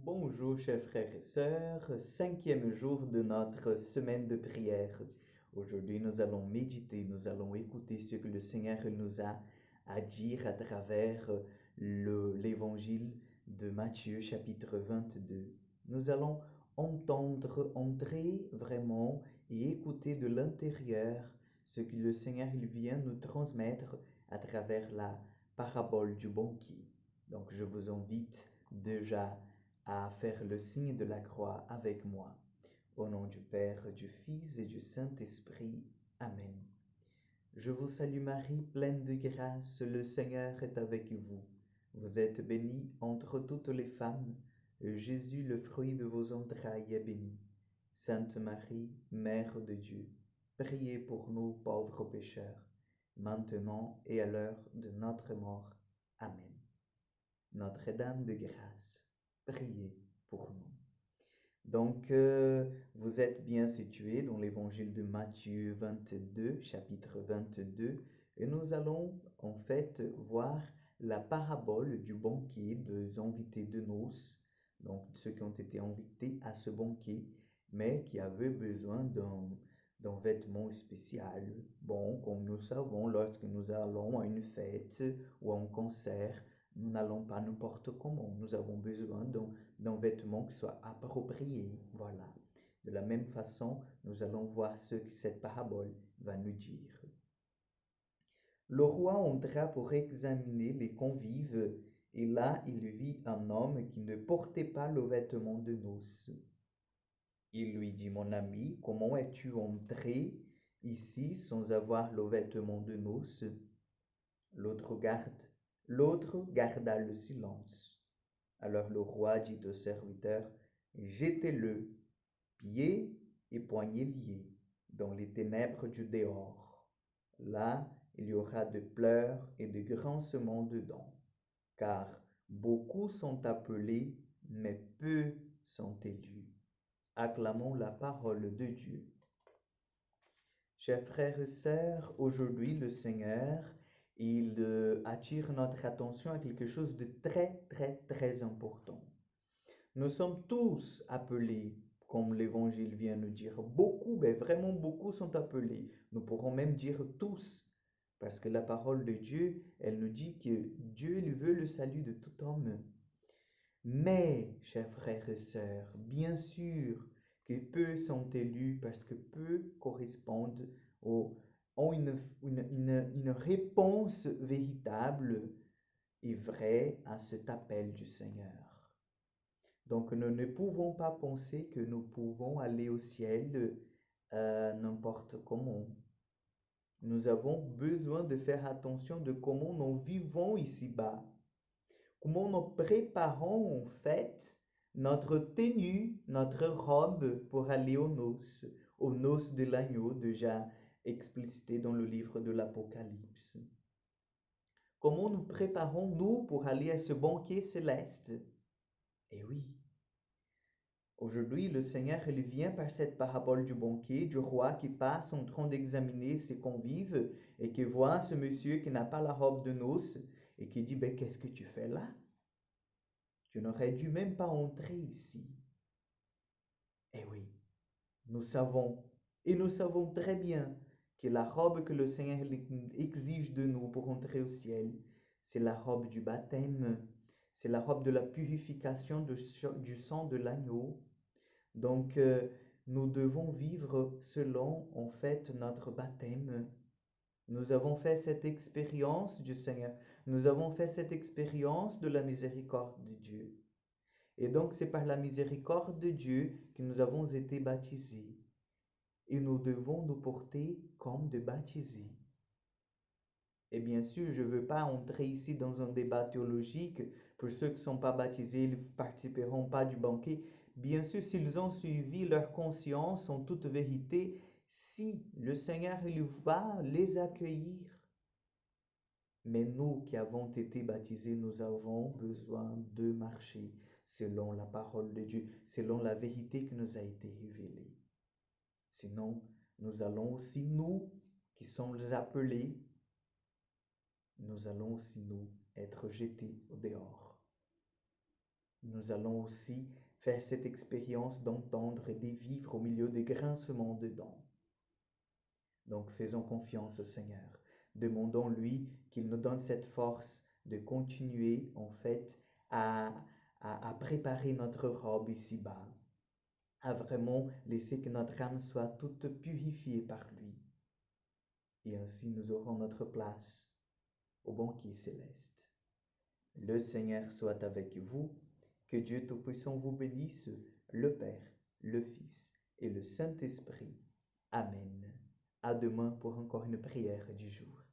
Bonjour chers frères et sœurs, cinquième jour de notre semaine de prière. Aujourd'hui nous allons méditer, nous allons écouter ce que le Seigneur nous a à dire à travers l'évangile de Matthieu chapitre 22. Nous allons entrer vraiment et écouter de l'intérieur ce que le Seigneur il vient nous transmettre à travers la parabole du banquier. Donc je vous invite déjà à faire le signe de la croix avec moi. Au nom du Père, du Fils et du Saint-Esprit. Amen. Je vous salue Marie, pleine de grâce, le Seigneur est avec vous. Vous êtes bénie entre toutes les femmes, et Jésus, le fruit de vos entrailles, est béni. Sainte Marie, Mère de Dieu, priez pour nous pauvres pécheurs, maintenant et à l'heure de notre mort. Amen. Notre-Dame de grâce, priez pour nous. Donc, vous êtes bien situé dans l'évangile de Matthieu 22, chapitre 22, et nous allons en fait voir la parabole du banquet des invités de noces, donc ceux qui ont été invités à ce banquet, mais qui avaient besoin d'un vêtement spécial. Bon, comme nous savons, lorsque nous allons à une fête ou à un concert, nous n'allons pas n'importe comment. Nous avons besoin d'un vêtement qui soit approprié. Voilà. De la même façon, nous allons voir ce que cette parabole va nous dire. Le roi entra pour examiner les convives, et là il vit un homme qui ne portait pas le vêtement de noces. Il lui dit, mon ami, comment es-tu entré ici sans avoir le vêtement de noces? L'autre garda le silence. Alors le roi dit au serviteur, jetez-le, pieds et poignets liés, dans les ténèbres du dehors. Là, il y aura de pleurs et de grincements de dents, car beaucoup sont appelés, mais peu sont élus. Acclamons la parole de Dieu. Chers frères et sœurs, aujourd'hui le Seigneur, il attire notre attention à quelque chose de très important. Nous sommes tous appelés, comme l'Évangile vient nous dire. Beaucoup, mais vraiment beaucoup sont appelés. Nous pourrons même dire tous, parce que la parole de Dieu, elle nous dit que Dieu il veut le salut de tout homme. Mais, chers frères et sœurs, bien sûr que peu sont élus parce que peu correspondent ont une réponse véritable et vraie à cet appel du Seigneur. Donc, nous ne pouvons pas penser que nous pouvons aller au ciel n'importe comment. Nous avons besoin de faire attention de comment nous vivons ici-bas, comment nous préparons en fait notre tenue, notre robe pour aller aux noces de l'agneau déjà explicité dans le livre de l'Apocalypse. Comment nous préparons-nous pour aller à ce banquet céleste? Eh oui, aujourd'hui le Seigneur il vient par cette parabole du banquet, du roi qui passe en train d'examiner ses convives et qui voit ce monsieur qui n'a pas la robe de noces et qui dit, ben, qu'est-ce que tu fais là? Tu n'aurais dû même pas entrer ici. Eh oui, nous savons, et nous savons très bien que la robe que le Seigneur exige de nous pour entrer au ciel, c'est la robe du baptême, c'est la robe de la purification du sang de l'agneau. Donc, nous devons vivre selon, en fait, notre baptême. Nous avons fait cette expérience du Seigneur. Nous avons fait cette expérience de la miséricorde de Dieu. Et donc, c'est par la miséricorde de Dieu que nous avons été baptisés. Et nous devons nous porter comme des baptisés. Et bien sûr, je ne veux pas entrer ici dans un débat théologique. Pour ceux qui ne sont pas baptisés, ils ne participeront pas du banquet. Bien sûr, s'ils ont suivi leur conscience en toute vérité, si le Seigneur il va les accueillir. Mais nous qui avons été baptisés, nous avons besoin de marcher selon la parole de Dieu, selon la vérité qui nous a été révélée. Sinon, nous allons aussi, nous qui sommes appelés, nous allons aussi, nous, être jetés au dehors. nous allons aussi faire cette expérience d'entendre et de vivre au milieu des grincements de dents. Donc faisons confiance au Seigneur. Demandons-lui qu'il nous donne cette force de continuer en fait à préparer notre robe ici-bas, à vraiment laisser que notre âme soit toute purifiée par lui. Et ainsi nous aurons notre place au banquet céleste. Le Seigneur soit avec vous, que Dieu Tout-Puissant vous bénisse, le Père, le Fils et le Saint-Esprit. Amen. À demain pour encore une prière du jour.